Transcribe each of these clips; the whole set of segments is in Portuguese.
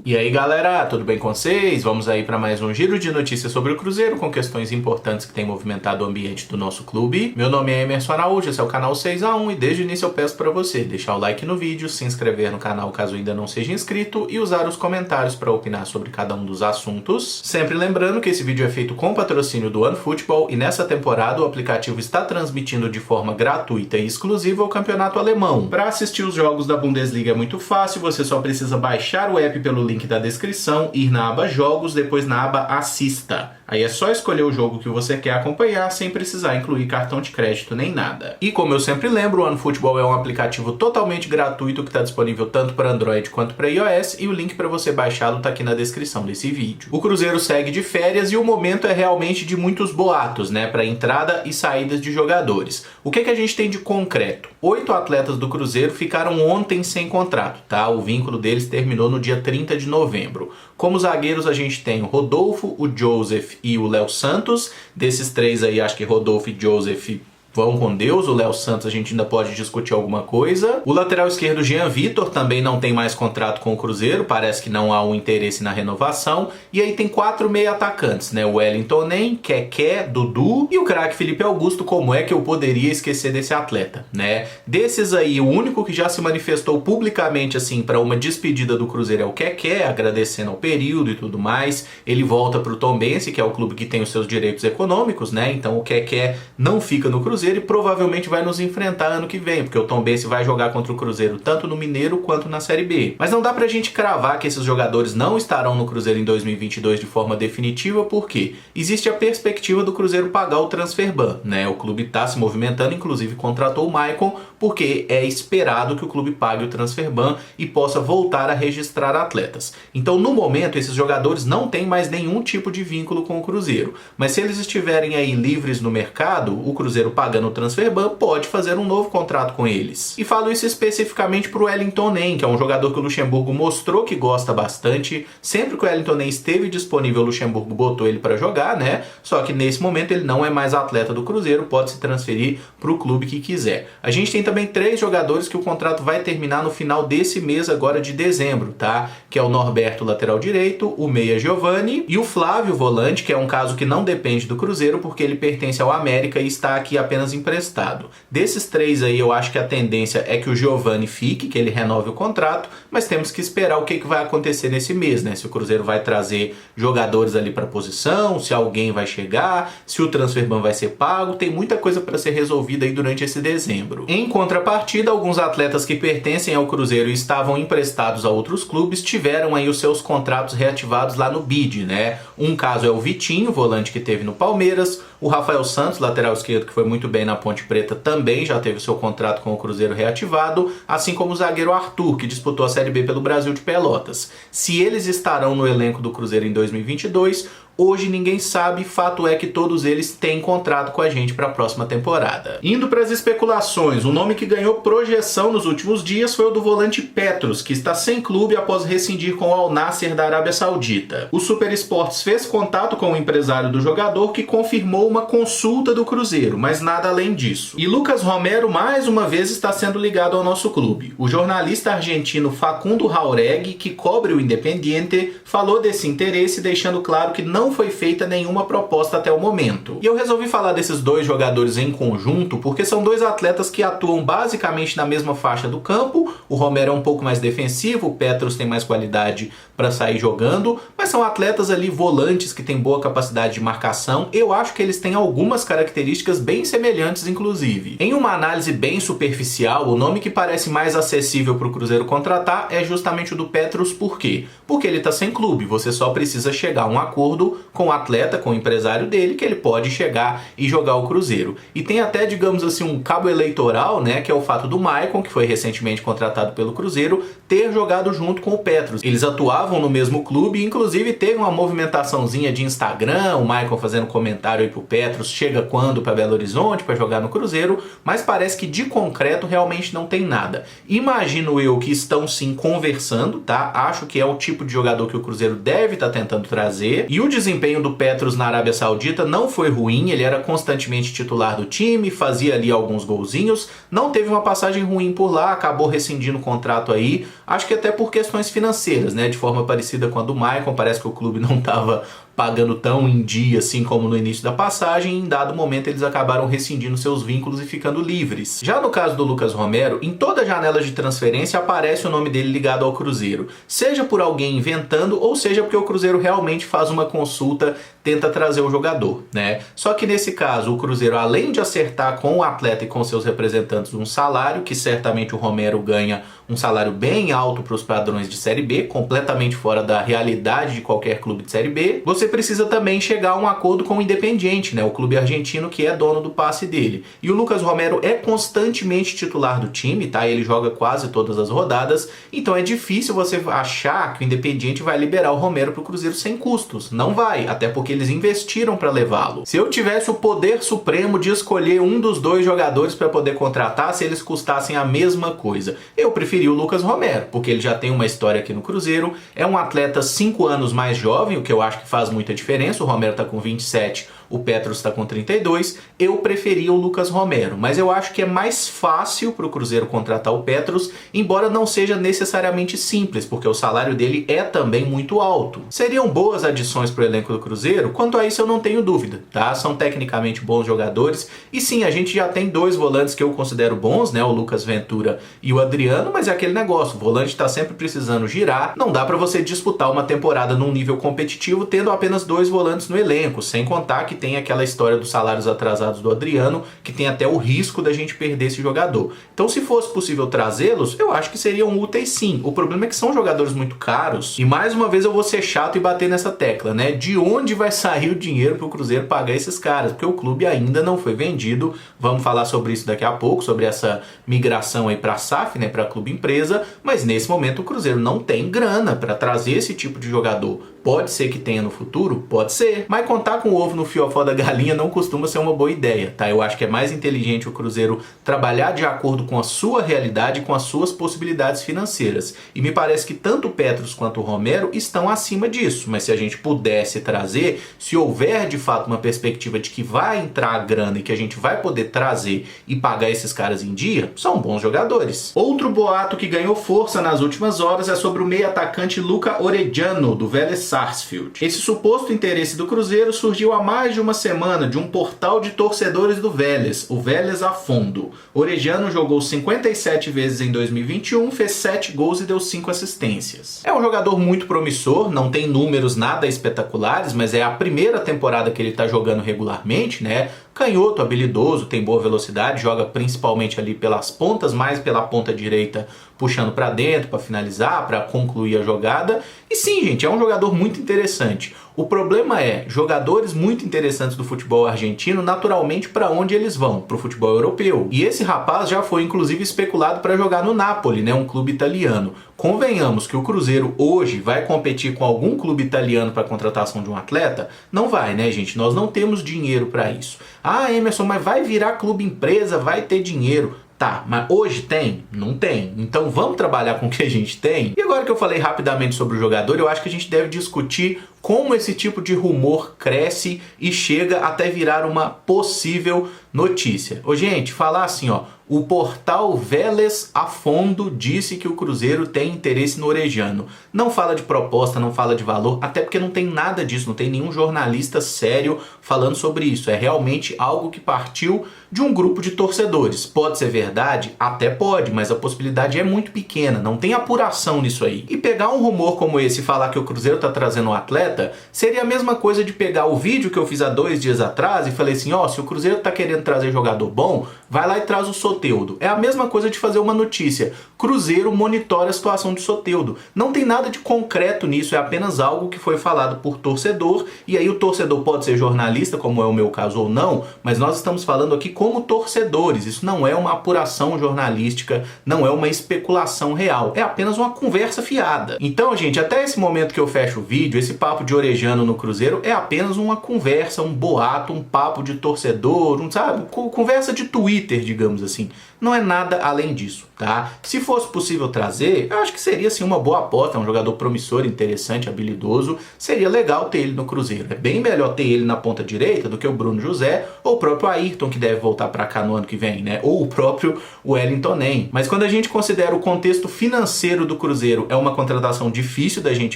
E aí galera, tudo bem com vocês? Vamos aí para mais um giro de notícias sobre o Cruzeiro com questões importantes que têm movimentado o ambiente do nosso clube. Meu nome é Emerson Araújo, esse é o canal 6x1 e desde o início eu peço para você deixar o like no vídeo, se inscrever no canal caso ainda não seja inscrito e usar os comentários para opinar sobre cada um dos assuntos. Sempre lembrando que esse vídeo é feito com patrocínio do OneFootball e nessa temporada o aplicativo está transmitindo de forma gratuita e exclusiva o campeonato alemão. Para assistir os jogos da Bundesliga é muito fácil, você só precisa baixar o app pelo link da descrição, ir na aba Jogos, depois na aba Assista. Aí é só escolher o jogo que você quer acompanhar sem precisar incluir cartão de crédito nem nada. E como eu sempre lembro, o OneFootball é um aplicativo totalmente gratuito que está disponível tanto para Android quanto para iOS e o link para você baixá-lo está aqui na descrição desse vídeo. O Cruzeiro segue de férias e o momento é realmente de muitos boatos, né, para entrada e saídas de jogadores. O que a gente tem de concreto? 8 atletas do Cruzeiro ficaram ontem sem contrato, tá? O vínculo deles terminou no dia 30 de novembro. Como zagueiros a gente tem o Rodolfo, o Joseph e o Léo Santos. Desses três aí, acho que Rodolfo e Joseph vão com Deus. O Léo Santos a gente ainda pode discutir alguma coisa. O lateral esquerdo Jean Vitor também não tem mais contrato com o Cruzeiro, parece que não há um interesse na renovação. E aí tem 4 meia atacantes, né? O Wellington Nem, Keké, Dudu e o craque Felipe Augusto. Como é que eu poderia esquecer desse atleta, né? Desses aí, o único que já se manifestou publicamente assim para uma despedida do Cruzeiro é o Keké, agradecendo ao período e tudo mais. Ele volta para o Tombense, que é o clube que tem os seus direitos econômicos, né? Então o Keké não fica no Cruzeiro e provavelmente vai nos enfrentar ano que vem, porque o Tombense vai jogar contra o Cruzeiro tanto no Mineiro quanto na Série B. Mas não dá pra gente cravar que esses jogadores não estarão no Cruzeiro em 2022 de forma definitiva, porque existe a perspectiva do Cruzeiro pagar o transferban, né? O clube tá se movimentando, inclusive contratou o Maicon, porque é esperado que o clube pague o transferban e possa voltar a registrar atletas. Então, no momento, esses jogadores não têm mais nenhum tipo de vínculo com o Cruzeiro. Mas se eles estiverem aí livres no mercado, o Cruzeiro pagando o transferban pode fazer um novo contrato com eles. E falo isso especificamente para o Wellington Nem, que é um jogador que o Luxemburgo mostrou que gosta bastante. Sempre que o Wellington Nem esteve disponível, o Luxemburgo botou ele para jogar, né? Só que nesse momento ele não é mais atleta do Cruzeiro, pode se transferir para o clube que quiser. A gente tem também 3 jogadores que o contrato vai terminar no final desse mês agora de dezembro, tá? Que é o Norberto, lateral direito, o Meia Giovani e o Flávio, volante, que é um caso que não depende do Cruzeiro porque ele pertence ao América e está aqui apenas emprestado. Desses 3 aí eu acho que a tendência é que o Giovani fique, que ele renove o contrato, mas temos que esperar o que vai acontecer nesse mês, né? Se o Cruzeiro vai trazer jogadores ali para posição, se alguém vai chegar, se o transferban vai ser pago, tem muita coisa para ser resolvida aí durante esse dezembro. Em contrapartida, alguns atletas que pertencem ao Cruzeiro e estavam emprestados a outros clubes tiveram aí os seus contratos reativados lá no BID, né? Um caso é o Vitinho, volante que teve no Palmeiras, o Rafael Santos, lateral esquerdo, que foi muito bem na Ponte Preta, também já teve seu contrato com o Cruzeiro reativado, assim como o zagueiro Arthur, que disputou a Série B pelo Brasil de Pelotas. Se eles estarão no elenco do Cruzeiro em 2022, hoje ninguém sabe, fato é que todos eles têm contrato com a gente para a próxima temporada. Indo para as especulações, o nome que ganhou projeção nos últimos dias foi o do volante Petros, que está sem clube após rescindir com o Al Nassr da Arábia Saudita. O Super Esportes fez contato com o empresário do jogador, que confirmou uma consulta do Cruzeiro, mas nada além disso. E Lucas Romero mais uma vez está sendo ligado ao nosso clube. O jornalista argentino Facundo Jauregui, que cobre o Independiente, falou desse interesse, deixando claro que não foi feita nenhuma proposta até o momento. E eu resolvi falar desses 2 jogadores em conjunto porque são 2 atletas que atuam basicamente na mesma faixa do campo. O Romero é um pouco mais defensivo, o Petros tem mais qualidade para sair jogando, mas são atletas ali volantes que têm boa capacidade de marcação. Eu acho que eles têm algumas características bem semelhantes, inclusive. Em uma análise bem superficial, o nome que parece mais acessível para o Cruzeiro contratar é justamente o do Petros. Por quê? Porque ele está sem clube, você só precisa chegar a um acordo com o atleta, com o empresário dele, que ele pode chegar e jogar o Cruzeiro. E tem até, digamos assim, um cabo eleitoral, né, que é o fato do Maicon, que foi recentemente contratado pelo Cruzeiro, ter jogado junto com o Petros. Eles atuavam no mesmo clube e inclusive Inclusive teve uma movimentaçãozinha de Instagram, o Maicon fazendo comentário aí pro Petros, chega quando para Belo Horizonte para jogar no Cruzeiro, mas parece que de concreto realmente não tem nada. Imagino eu que estão sim conversando, tá? Acho que é o tipo de jogador que o Cruzeiro deve estar tentando trazer. E o desempenho do Petros na Arábia Saudita não foi ruim, ele era constantemente titular do time, fazia ali alguns golzinhos, não teve uma passagem ruim por lá, acabou rescindindo o contrato aí, acho que até por questões financeiras, né? De forma parecida com a do Maicon, parece que o clube não estava pagando tão em dia assim como no início da passagem, e em dado momento eles acabaram rescindindo seus vínculos e ficando livres. Já no caso do Lucas Romero, em toda janela de transferência aparece o nome dele ligado ao Cruzeiro, seja por alguém inventando ou seja porque o Cruzeiro realmente faz uma consulta, tenta trazer o jogador, né? Só que nesse caso o Cruzeiro, além de acertar com o atleta e com seus representantes um salário, que certamente o Romero ganha um salário bem alto para os padrões de Série B, completamente fora da realidade de qualquer clube de Série B, você precisa também chegar a um acordo com o Independiente, né, o clube argentino que é dono do passe dele. E o Lucas Romero é constantemente titular do time, tá? Ele joga quase todas as rodadas, então é difícil você achar que o Independiente vai liberar o Romero para o Cruzeiro sem custos. Não vai, até porque eles investiram para levá-lo. Se eu tivesse o poder supremo de escolher um dos dois jogadores para poder contratar, se eles custassem a mesma coisa, eu preferia o Lucas Romero, porque ele já tem uma história aqui no Cruzeiro, é um atleta 5 anos mais jovem, o que eu acho que faz muita diferença. O Romero tá com 27, o Petros está com 32, eu preferia o Lucas Romero, mas eu acho que é mais fácil para o Cruzeiro contratar o Petros, embora não seja necessariamente simples, porque o salário dele é também muito alto. Seriam boas adições para o elenco do Cruzeiro? Quanto a isso eu não tenho dúvida, tá? São tecnicamente bons jogadores, e sim, a gente já tem dois volantes que eu considero bons, né? O Lucas Ventura e o Adriano, mas é aquele negócio, o volante está sempre precisando girar, não dá para você disputar uma temporada num nível competitivo tendo apenas dois volantes no elenco, sem contar que tem aquela história dos salários atrasados do Adriano, que tem até o risco da gente perder esse jogador. Então, se fosse possível trazê-los, eu acho que seriam úteis sim. O problema é que são jogadores muito caros, e mais uma vez eu vou ser chato e bater nessa tecla, né? De onde vai sair o dinheiro para o Cruzeiro pagar esses caras? Porque o clube ainda não foi vendido, vamos falar sobre isso daqui a pouco, sobre essa migração aí para a SAF, né, para clube empresa, mas nesse momento o Cruzeiro não tem grana para trazer esse tipo de jogador. Pode ser que tenha no futuro? Pode ser. Mas contar com o ovo no fiofó da galinha não costuma ser uma boa ideia, tá? Eu acho que é mais inteligente o Cruzeiro trabalhar de acordo com a sua realidade e com as suas possibilidades financeiras. E me parece que tanto o Petros quanto o Romero estão acima disso. Mas se a gente pudesse trazer, se houver de fato uma perspectiva de que vai entrar a grana e que a gente vai poder trazer e pagar esses caras em dia, são bons jogadores. Outro boato que ganhou força nas últimas horas é sobre o meio-atacante Luca Orediano, do Vélez Sarsfield. Esse suposto interesse do Cruzeiro surgiu há mais de uma semana de um portal de torcedores do Vélez, o Vélez a Fundo. Orediano jogou 57 vezes em 2021, fez 7 gols e deu 5 assistências. É um jogador muito promissor, não tem números nada espetaculares, mas é a primeira temporada que ele está jogando regularmente, né? Canhoto, habilidoso, tem boa velocidade, joga principalmente ali pelas pontas, mais pela ponta direita, puxando para dentro, para finalizar, para concluir a jogada. E sim, gente, é um jogador muito interessante. O problema é, jogadores muito interessantes do futebol argentino, naturalmente, para onde eles vão? Para o futebol europeu. E esse rapaz já foi, inclusive, especulado para jogar no Napoli, né? Um clube italiano. Convenhamos que o Cruzeiro hoje vai competir com algum clube italiano para a contratação de um atleta? Não vai, né, gente? Nós não temos dinheiro para isso. Ah, Emerson, mas vai virar clube empresa, vai ter dinheiro. Tá, mas hoje tem? Não tem. Então vamos trabalhar com o que a gente tem? E agora que eu falei rapidamente sobre o jogador, eu acho que a gente deve discutir como esse tipo de rumor cresce e chega até virar uma possível notícia. Ô, gente, falar assim, ó, o portal Vélez a Fundo disse que o Cruzeiro tem interesse no Orediano. Não fala de proposta, não fala de valor, até porque não tem nada disso, não tem nenhum jornalista sério falando sobre isso. É realmente algo que partiu de um grupo de torcedores. Pode ser verdade? Até pode, mas a possibilidade é muito pequena, não tem apuração nisso aí. E pegar um rumor como esse e falar que o Cruzeiro tá trazendo um atleta, seria a mesma coisa de pegar o vídeo que eu fiz há 2 dias atrás e falei assim, ó, se o Cruzeiro tá querendo trazer jogador bom, vai lá e traz o Soteldo Soteldo. É a mesma coisa de fazer uma notícia. Cruzeiro monitora a situação de Soteldo. Não tem nada de concreto nisso, é apenas algo que foi falado por torcedor, e aí o torcedor pode ser jornalista, como é o meu caso ou não, mas nós estamos falando aqui como torcedores. Isso não é uma apuração jornalística, não é uma especulação real, é apenas uma conversa fiada. Então, gente, até esse momento que eu fecho o vídeo, esse papo de orejano no Cruzeiro é apenas uma conversa, um boato, um papo de torcedor, sabe? Conversa de Twitter, digamos assim. Não é nada além disso, tá? Se fosse possível trazer, eu acho que seria sim uma boa aposta, é um jogador promissor, interessante, habilidoso. Seria legal ter ele no Cruzeiro. É bem melhor ter ele na ponta direita do que o Bruno José ou o próprio Ayrton, que deve voltar para cá no ano que vem, né? Ou o próprio Wellington Nem. Mas quando a gente considera o contexto financeiro do Cruzeiro, é uma contratação difícil da gente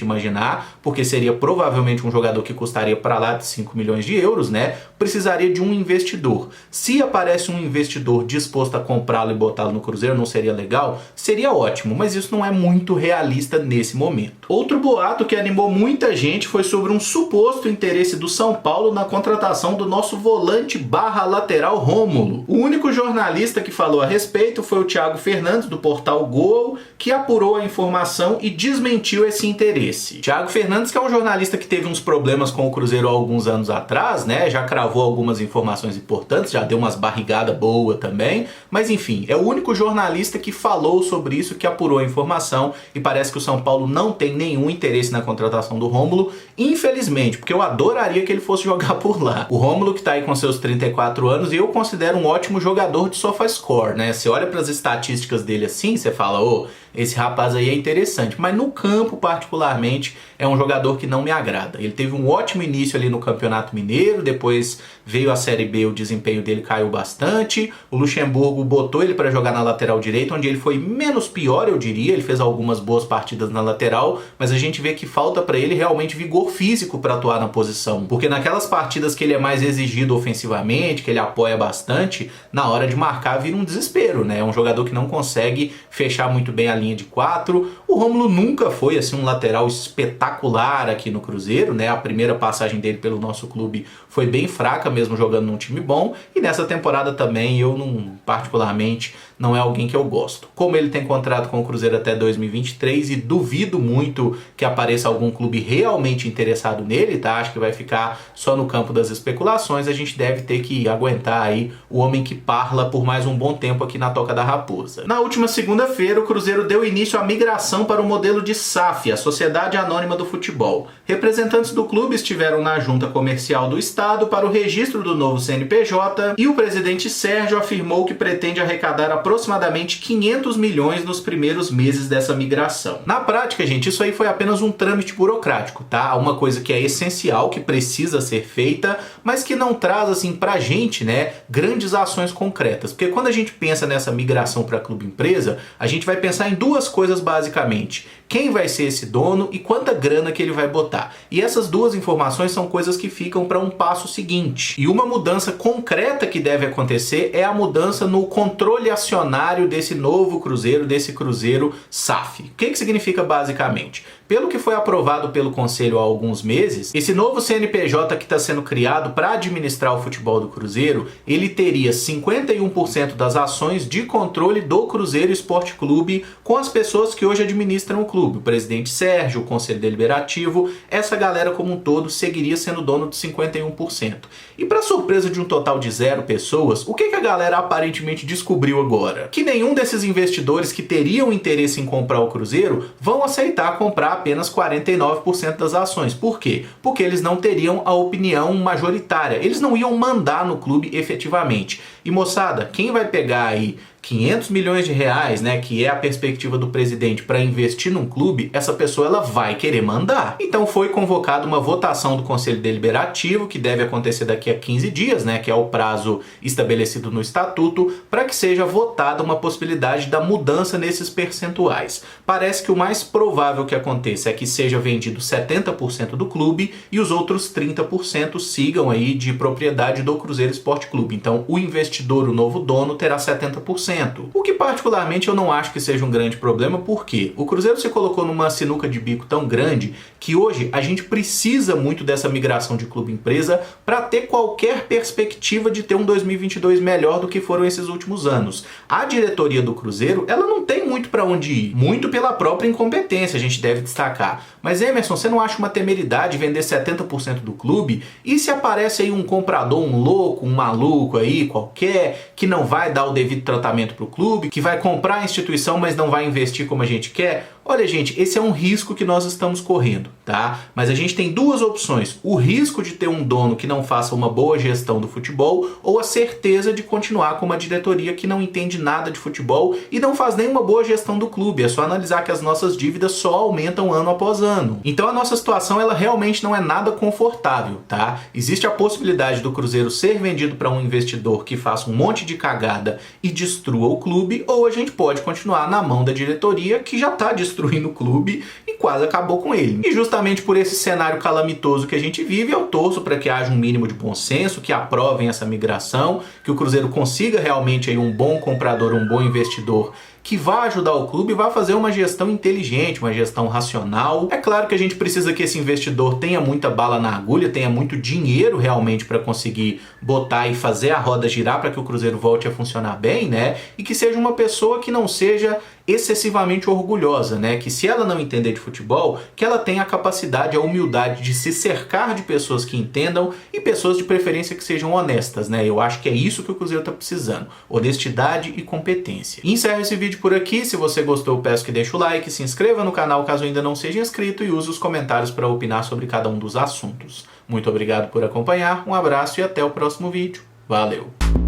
imaginar, porque seria provavelmente um jogador que custaria para lá de 5 milhões de euros, né? Precisaria de um investidor. Se aparece um investidor disposto a comprá-lo e botá-lo no Cruzeiro, não seria legal? Seria ótimo, mas isso não é muito realista nesse momento. Outro boato que animou muita gente foi sobre um suposto interesse do São Paulo na contratação do nosso volante barra lateral Rômulo. O único jornalista que falou a respeito foi o Thiago Fernandes, do portal Gol, que apurou a informação e desmentiu esse interesse. Thiago Fernandes, que é um jornalista que teve uns problemas com o Cruzeiro há alguns anos atrás, né? Já cravou algumas informações importantes, já deu umas barrigadas boas também, mas enfim, é o único jornalista que falou sobre isso, que apurou a informação, e parece que o São Paulo não tem nenhum interesse na contratação do Rômulo, infelizmente, porque eu adoraria que ele fosse jogar por lá. O Rômulo, que tá aí com seus 34 anos, e eu considero um ótimo jogador de SofaScore, né? Você olha para as estatísticas dele assim, você fala, ô, esse rapaz aí é interessante, mas no campo particularmente é um jogador que não me agrada. Ele teve um ótimo início ali no Campeonato Mineiro, depois veio a Série B, o desempenho dele caiu bastante, o Luxemburgo botou ele para jogar na lateral direita, onde ele foi menos pior, eu diria. Ele fez algumas boas partidas na lateral, mas a gente vê que falta para ele realmente vigor físico para atuar na posição, porque naquelas partidas que ele é mais exigido ofensivamente, que ele apoia bastante, na hora de marcar vira um desespero, né? É um jogador que não consegue fechar muito bem a linha de 4. O Rômulo nunca foi assim um lateral espetacular aqui no Cruzeiro, né? A primeira passagem dele pelo nosso clube foi bem fraca, mesmo jogando num time bom, e nessa temporada também eu particularmente não é alguém que eu gosto. Como ele tem contrato com o Cruzeiro até 2023 e duvido muito que apareça algum clube realmente interessado nele, tá? Acho que vai ficar só no campo das especulações. A gente deve ter que aguentar aí o homem que parla por mais um bom tempo aqui na Toca da Raposa. Na última segunda-feira, o Cruzeiro deu início à migração para o modelo de SAF, a Sociedade Anônima do Futebol. Representantes do clube estiveram na junta comercial do estado para o registro do novo CNPJ, e o presidente Sérgio afirmou que pretende arrecadar aproximadamente 500 milhões nos primeiros meses dessa migração. Na prática, gente, isso aí foi apenas um trâmite burocrático, tá? Uma coisa que é essencial, que precisa ser feita, mas que não traz, assim, pra gente, né, grandes ações concretas. Porque quando a gente pensa nessa migração para clube-empresa, a gente vai pensar em duas coisas basicamente: quem vai ser esse dono e quanta grana que ele vai botar. E essas duas informações são coisas que ficam para um passo seguinte. E uma mudança concreta que deve acontecer é a mudança no controle acionário desse novo Cruzeiro, desse Cruzeiro SAF. O que significa basicamente? Pelo que foi aprovado pelo Conselho há alguns meses, esse novo CNPJ que está sendo criado para administrar o futebol do Cruzeiro, ele teria 51% das ações de controle do Cruzeiro Esporte Clube com as pessoas que hoje administram o clube. O presidente Sérgio, o Conselho Deliberativo, essa galera como um todo seguiria sendo dono de 51%. E para surpresa de um total de 0 pessoas, o que a galera aparentemente descobriu agora? Que nenhum desses investidores que teriam interesse em comprar o Cruzeiro vão aceitar comprar apenas 49% das ações. Por quê? Porque eles não teriam a opinião majoritária. Eles não iam mandar no clube efetivamente. E moçada, quem vai pegar aí 500 milhões de reais, né, que é a perspectiva do presidente para investir num clube, essa pessoa ela vai querer mandar. Então foi convocada uma votação do Conselho Deliberativo, que deve acontecer daqui a 15 dias, né, que é o prazo estabelecido no estatuto, para que seja votada uma possibilidade da mudança nesses percentuais. Parece que o mais provável que aconteça é que seja vendido 70% do clube e os outros 30% sigam aí de propriedade do Cruzeiro Esporte Clube. Então o investidor investidor, o novo dono, terá 70%. O que particularmente eu não acho que seja um grande problema, porque o Cruzeiro se colocou numa sinuca de bico tão grande que hoje a gente precisa muito dessa migração de clube-empresa para ter qualquer perspectiva de ter um 2022 melhor do que foram esses últimos anos. A diretoria do Cruzeiro, ela não tem muito para onde ir, muito pela própria incompetência, a gente deve destacar. Mas Emerson, você não acha uma temeridade vender 70% do clube? E se aparece aí um comprador, um louco, um maluco aí qualquer, que não vai dar o devido tratamento para o clube, que vai comprar a instituição, mas não vai investir como a gente quer? Olha, gente, esse é um risco que nós estamos correndo, tá? Mas a gente tem duas opções: o risco de ter um dono que não faça uma boa gestão do futebol, ou a certeza de continuar com uma diretoria que não entende nada de futebol e não faz nenhuma boa gestão do clube. É só analisar que as nossas dívidas só aumentam ano após ano. Então a nossa situação, ela realmente não é nada confortável, tá? Existe a possibilidade do Cruzeiro ser vendido para um investidor que faça um monte de cagada e destrua o clube, ou a gente pode continuar na mão da diretoria que já está destruindo o clube e quase acabou com ele. E justamente por esse cenário calamitoso que a gente vive, eu torço para que haja um mínimo de bom senso, que aprovem essa migração, que o Cruzeiro consiga realmente aí um bom comprador, um bom investidor que vai ajudar o clube e vai fazer uma gestão inteligente, uma gestão racional. É claro que a gente precisa que esse investidor tenha muita bala na agulha, tenha muito dinheiro realmente para conseguir botar e fazer a roda girar para que o Cruzeiro volte a funcionar bem, né? E que seja uma pessoa que não seja excessivamente orgulhosa, né? Que se ela não entender de futebol, que ela tenha a capacidade, a humildade de se cercar de pessoas que entendam e pessoas de preferência que sejam honestas, né? Eu acho que é isso que o Cruzeiro está precisando: honestidade e competência. E encerro esse vídeo por aqui. Se você gostou, eu peço que deixe o like, se inscreva no canal caso ainda não seja inscrito e use os comentários para opinar sobre cada um dos assuntos. Muito obrigado por acompanhar, um abraço e até o próximo vídeo. Valeu!